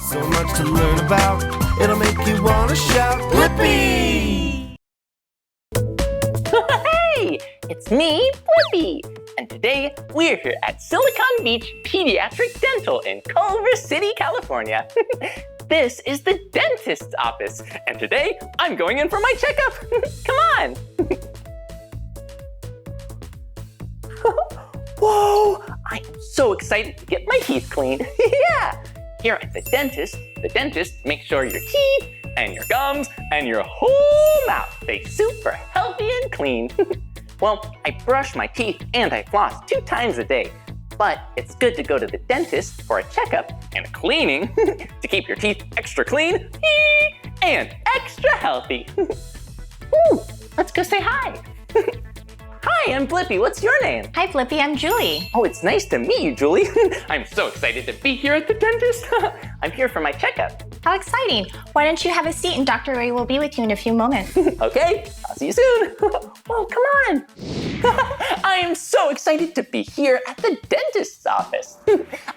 So much to learn about, it'll make you want to shout, Blippi! Hey, it's me, Blippi, and today we're here at Silicon Beach Pediatric Dental in Culver City, California. This is the dentist's office, and today I'm going in for my checkup. Come on. Whoa, I am so excited to get my teeth cleaned. Yeah. Here at the dentist makes sure your teeth and your gums and your whole mouth stay super healthy and clean. Well, I brush my teeth and I floss 2 times a day, but it's good to go to the dentist for a checkup and a cleaning to keep your teeth extra clean and extra healthy. Ooh, let's go say hi. Hi, I'm Blippi. What's your name? Hi, Blippi. I'm Julie. Oh, it's nice to meet you, Julie. I'm so excited to be here at the dentist. I'm here for my checkup. How exciting. Why don't you have a seat and Dr. Ray will be with you in a few moments. Okay, I'll see you soon. Well, come on. I am so excited to be here at the dentist's office.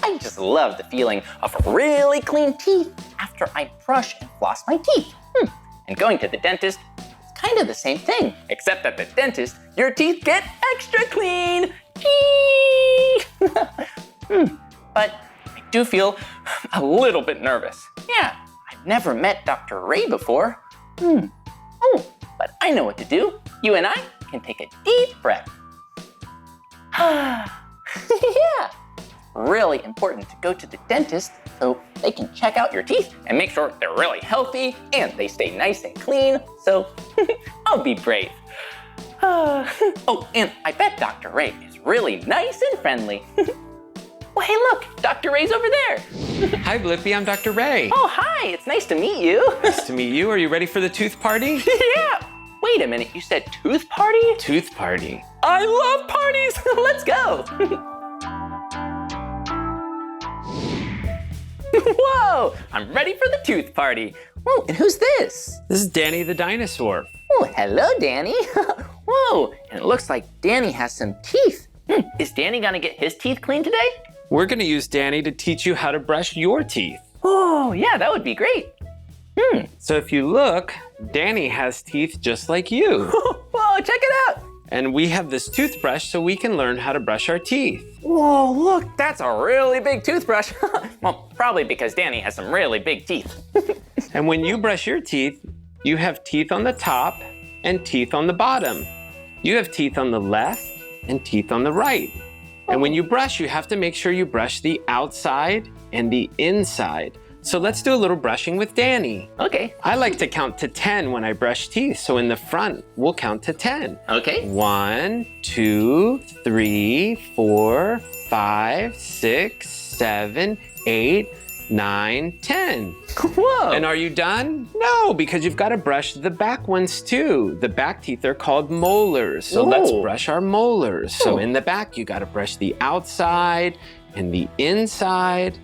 I just love the feeling of really clean teeth after I brush and floss my teeth. And going to the dentist, kind of the same thing, except at the dentist, your teeth get extra clean. But I do feel a little bit nervous. Yeah, I've never met Dr. Ray before. Oh, but I know what to do. You and I can take a deep breath. Yeah, really important to go to the dentist so they can check out your teeth and make sure they're really healthy and they stay nice and clean. So I'll be brave. Oh, and I bet Dr. Ray is really nice and friendly. Well, hey, look, Dr. Ray's over there. Hi, Blippi, I'm Dr. Ray. Oh, hi, it's nice to meet you. Nice to meet you. Are you ready for the tooth party? Yeah. Wait a minute, you said tooth party? Tooth party. I love parties. Let's go. Whoa, I'm ready for the tooth party. Whoa, and who's this? This is Danny the Dinosaur. Oh, hello, Danny. Whoa, and it looks like Danny has some teeth. Is Danny gonna get his teeth cleaned today? We're gonna use Danny to teach you how to brush your teeth. Oh, yeah, that would be great. So if you look, Danny has teeth just like you. Whoa, check it out. And we have this toothbrush so we can learn how to brush our teeth. Whoa, look, that's a really big toothbrush. Well, probably because Danny has some really big teeth. And when you brush your teeth, you have teeth on the top and teeth on the bottom. You have teeth on the left and teeth on the right. And when you brush, you have to make sure you brush the outside and the inside. So let's do a little brushing with Danny. Okay. I like to count to 10 when I brush teeth. So in the front, we'll count to 10. Okay. 1, 2, 3, 4, 5, 6, 7, 8, 9, 10. Whoa. And are you done? No, because you've got to brush the back ones too. The back teeth are called molars. So let's brush our molars. So in the back, you got to brush the outside and the inside.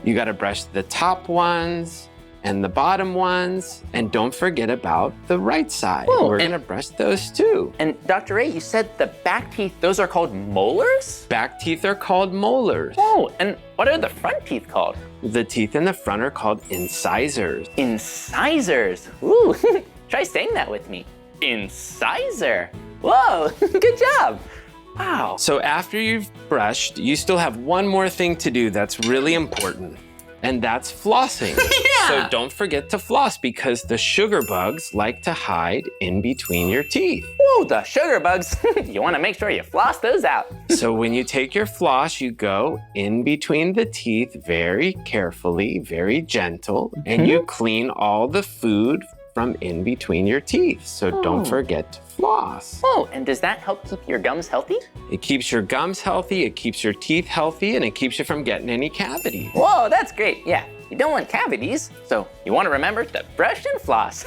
You got to brush the top ones and the bottom ones. And don't forget about the right side. We're going to brush those too. And Dr. Ray, you said the back teeth, those are called molars? Back teeth are called molars. Oh, and what are the front teeth called? The teeth in the front are called incisors. Incisors. Ooh, try saying that with me. Incisor. Whoa, good job. Wow. So after you've brushed, you still have one more thing to do that's really important, and that's flossing. Yeah. So don't forget to floss because the sugar bugs like to hide in between your teeth. Whoa, the sugar bugs. You want to make sure you floss those out. So when you take your floss, you go in between the teeth very carefully, very gentle, and you clean all the food from in between your teeth. So don't forget to floss. Oh, and does that help keep your gums healthy? It keeps your gums healthy, it keeps your teeth healthy, and it keeps you from getting any cavities. Whoa, that's great. Yeah, you don't want cavities, so you want to remember to brush and floss.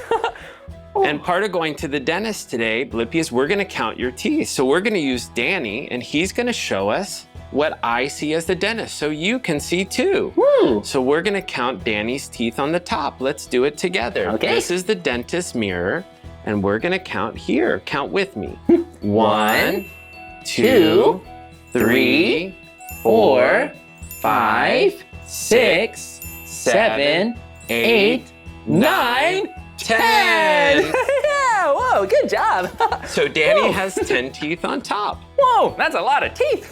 And part of going to the dentist today, Blippi, is we're gonna count your teeth. So we're gonna use Danny, and he's gonna show us what I see as the dentist, so you can see too. Woo. So we're gonna count Danny's teeth on the top. Let's do it together. Okay. This is the dentist mirror, and we're gonna count here. Count with me. 1, 2, 3, 4, 5, 6, 7, 8, 9, 10. Yeah, whoa, good job. So Danny has 10 teeth on top. Whoa, that's a lot of teeth.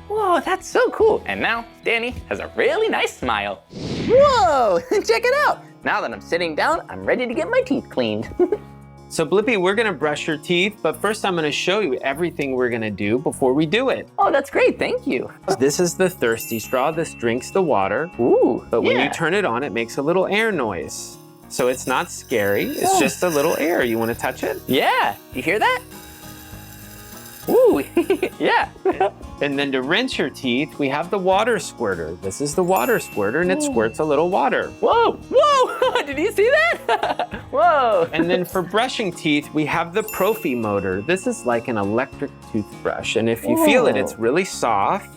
Whoa, that's so cool. And now Danny has a really nice smile. Whoa, check it out. Now that I'm sitting down, I'm ready to get my teeth cleaned. So Blippi, we're gonna brush your teeth, but first I'm gonna show you everything we're gonna do before we do it. Oh, that's great, thank you. This is the thirsty straw. This drinks the water. Ooh, But when you turn it on, it makes a little air noise. So it's not scary, it's just a little air. You wanna touch it? Yeah, you hear that? Ooh, yeah. And then to rinse your teeth, we have the water squirter. This is the water squirter, and it squirts a little water. Whoa, whoa, did you see that? Whoa. And then for brushing teeth, we have the Profi motor. This is like an electric toothbrush, and if you feel it, it's really soft.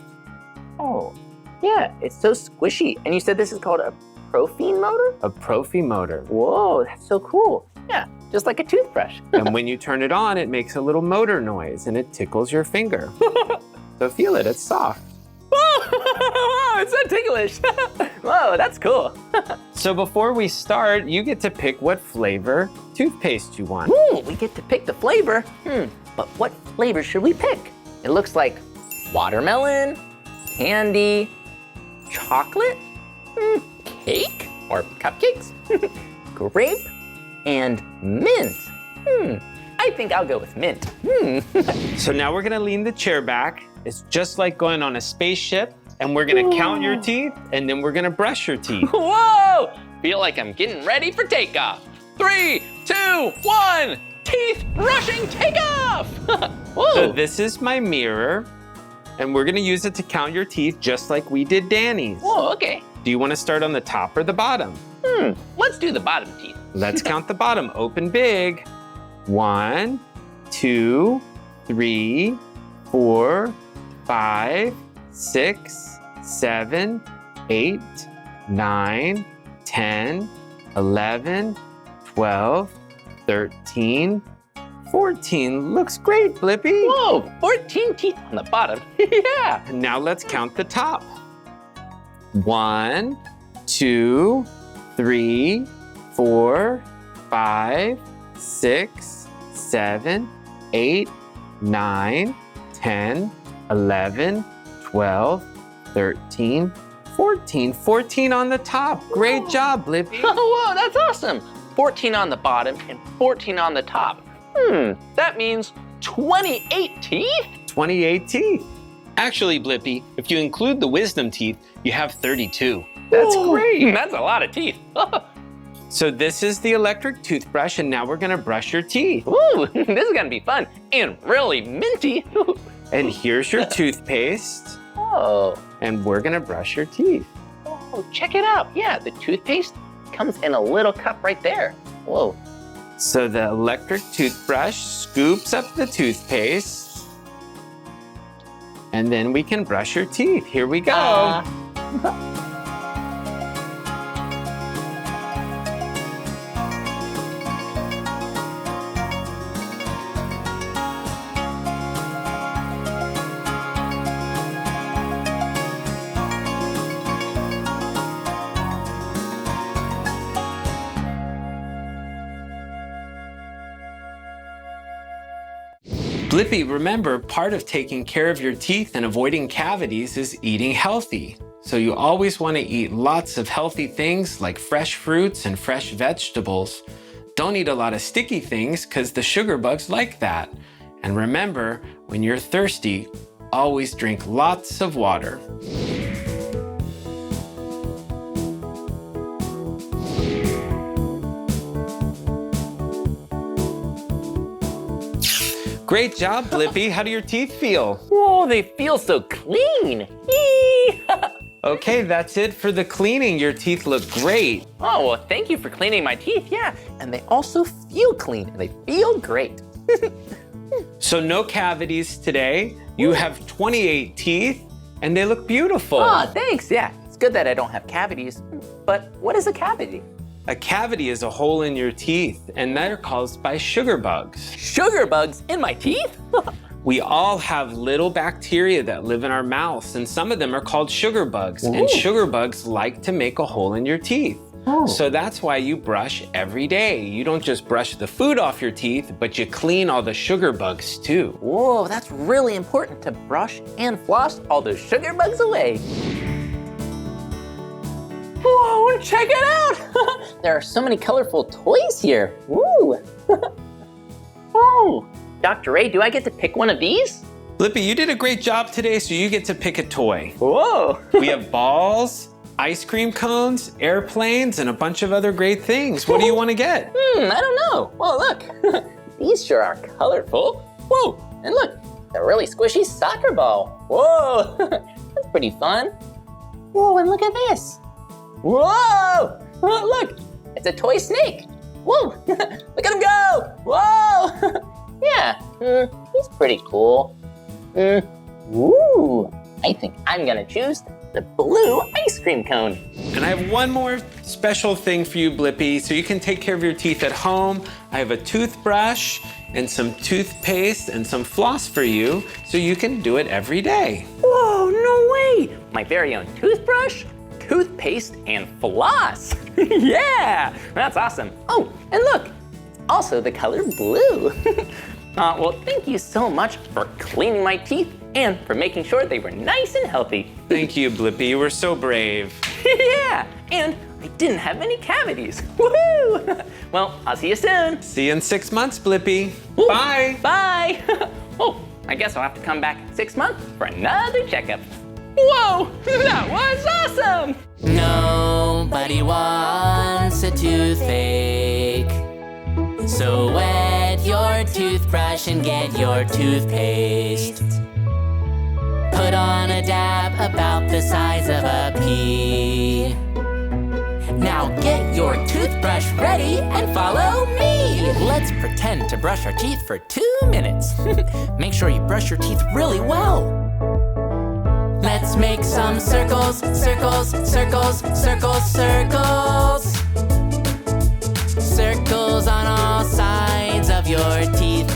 Oh, yeah, it's so squishy. And you said this is called a Profi motor? A Profi motor. Whoa, that's so cool. Yeah, just like a toothbrush. And when you turn it on, it makes a little motor noise, and it tickles your finger. So feel it, it's soft. Whoa, it's so ticklish. Whoa, that's cool. So before we start, you get to pick what flavor toothpaste you want. Ooh, we get to pick the flavor. But what flavor should we pick? It looks like watermelon, candy, chocolate, cake or cupcakes, grape, and mint. I think I'll go with mint. So now we're gonna lean the chair back. It's just like going on a spaceship, and we're gonna count your teeth, and then we're gonna brush your teeth. Whoa! Feel like I'm getting ready for takeoff. 3, 2, 1, teeth brushing takeoff! Whoa! So this is my mirror, and we're gonna use it to count your teeth just like we did Danny's. Whoa, okay. Do you wanna start on the top or the bottom? Let's do the bottom teeth. Let's count the bottom, open big. 1, 2, 3, 4, 5, 6, 7, 8, 9, 10, 11, 12, 13, 14. Looks great, Blippi. Whoa, 14 teeth on the bottom. Yeah. And now let's count the top. 1, 2, 3, 4, 5, 6, 7, 8, 9, 10, 11, 12, 13, 14. 14 on the top. Great job, Blippi. Whoa, that's awesome. 14 on the bottom and 14 on the top. That means 28 teeth? 28 teeth. Actually, Blippi, if you include the wisdom teeth, you have 32. That's great. That's a lot of teeth. So this is the electric toothbrush, and now we're gonna brush your teeth. Ooh, this is gonna be fun and really minty. And here's your toothpaste, Oh, and we're gonna brush your teeth. oh, check it out. Yeah, the toothpaste comes in a little cup right there. Whoa. So the electric toothbrush scoops up the toothpaste, and then we can brush your teeth. Here we go. Blippi, remember, part of taking care of your teeth and avoiding cavities is eating healthy. So you always want to eat lots of healthy things like fresh fruits and fresh vegetables. Don't eat a lot of sticky things because the sugar bugs like that. And remember, when you're thirsty, always drink lots of water. Great job, Blippi. How do your teeth feel? Whoa, they feel so clean. Yee! Okay, that's it for the cleaning. Your teeth look great. Oh, well, thank you for cleaning my teeth, yeah. And they also feel clean, and they feel great. So no cavities today. You have 28 teeth, and they look beautiful. Oh, thanks, yeah. It's good that I don't have cavities. But what is a cavity? A cavity is a hole in your teeth, and they're caused by sugar bugs. Sugar bugs in my teeth? We all have little bacteria that live in our mouths, and some of them are called sugar bugs. And sugar bugs like to make a hole in your teeth. So that's why you brush every day. You don't just brush the food off your teeth, but you clean all the sugar bugs too. Whoa, that's really important to brush and floss all those sugar bugs away. Whoa, check it out! There are so many colorful toys here. Woo! Oh, Dr. Ray, do I get to pick one of these? Blippi, you did a great job today, so you get to pick a toy. Whoa! We have balls, ice cream cones, airplanes, and a bunch of other great things. What do you want to get? I don't know. Whoa, look. These sure are colorful. Whoa, and look, a really squishy soccer ball. Whoa, that's pretty fun. Whoa, and look at this. Whoa, look, it's a toy snake. Whoa, look at him go. Whoa, yeah, he's pretty cool. Ooh, I think I'm gonna choose the blue ice cream cone. And I have one more special thing for you, Blippi, so you can take care of your teeth at home. I have a toothbrush and some toothpaste and some floss for you, so you can do it every day. Whoa, no way! My very own toothbrush, toothpaste, and floss. Yeah, that's awesome. Oh, and look, it's also the color blue. Well, thank you so much for cleaning my teeth and for making sure they were nice and healthy. Thank you, Blippi. You were so brave. Yeah, and I didn't have any cavities. Woohoo! Well, I'll see you soon. See you in 6 months, Blippi. Ooh, Bye. Bye. Oh, I guess I'll have to come back in 6 months for another checkup. Whoa, that was awesome! Nobody wants a toothache. So wet your toothbrush and get your toothpaste. Put on a dab about the size of a pea. Now get your toothbrush ready and follow me. Let's pretend to brush our teeth for 2 minutes. Make sure you brush your teeth really well. Let's make some circles, circles, circles, circles, circles. Circles on all sides of your teeth.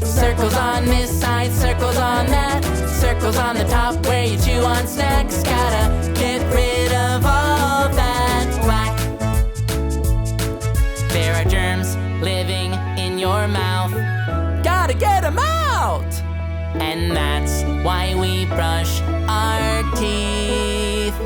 Circles on this side, circles on that. Circles on the top where you chew on snacks. Gotta get rid of all that plaque. There are germs living in your mouth. Gotta get them out! And that's why we brush our teeth.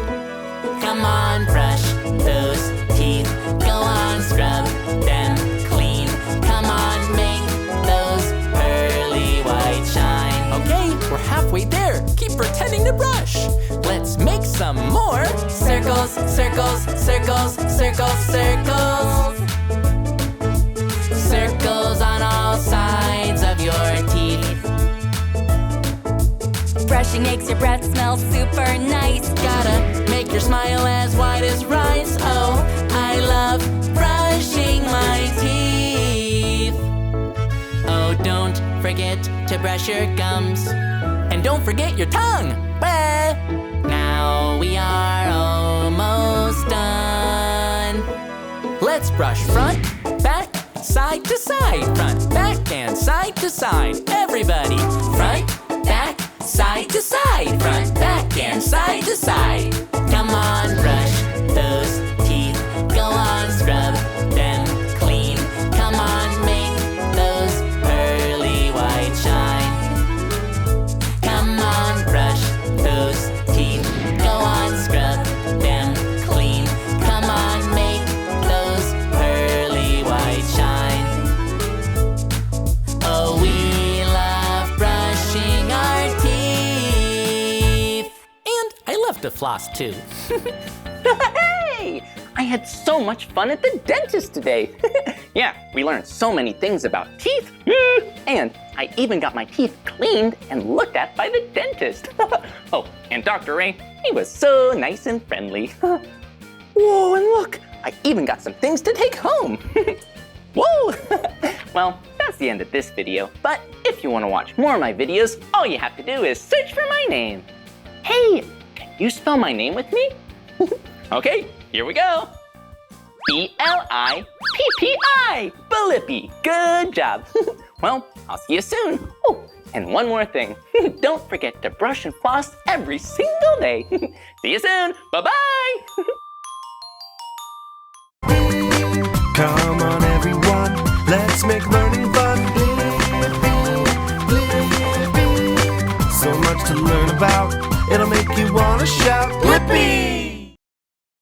Come on, brush those teeth. Go on, scrub them clean. Come on, make those pearly white shine. Okay, we're halfway there. Keep pretending to brush. Let's make some more circles, circles, circles, circles, circles. Circles on all sides of your teeth. Brushing makes your breath smell super nice. Gotta make your smile as white as rice. Oh, I love brushing my teeth. Oh, don't forget to brush your gums. And don't forget your tongue. Bah! Now we are almost done. Let's brush front, back, side to side. Front, back, and side to side. Everybody, front, back, side to side. Front, back, and side to side. Come on, brush those teeth. Go on, scrub them clean. Come on, make those pearly white shine. Come on, brush those teeth. Go on, scrub them clean. Come on, make those pearly white shine. Oh, we love brushing our teeth. And I love to floss too. Hey! I had so much fun at the dentist today. Yeah, we learned so many things about teeth. And I even got my teeth cleaned and looked at by the dentist. Oh, and Dr. Ray, he was so nice and friendly. Whoa, and look, I even got some things to take home. Whoa! Well, that's the end of this video. But if you want to watch more of my videos, all you have to do is search for my name. Hey, can you spell my name with me? Okay, here we go. B-L-I-P-P-I, Blippi. Good job. Well, I'll see you soon. Oh, and one more thing. Don't forget to brush and floss every single day. See you soon. Bye-bye. Come on, everyone, let's make learning fun. So much to learn about, it'll make you want to shout, Blippi!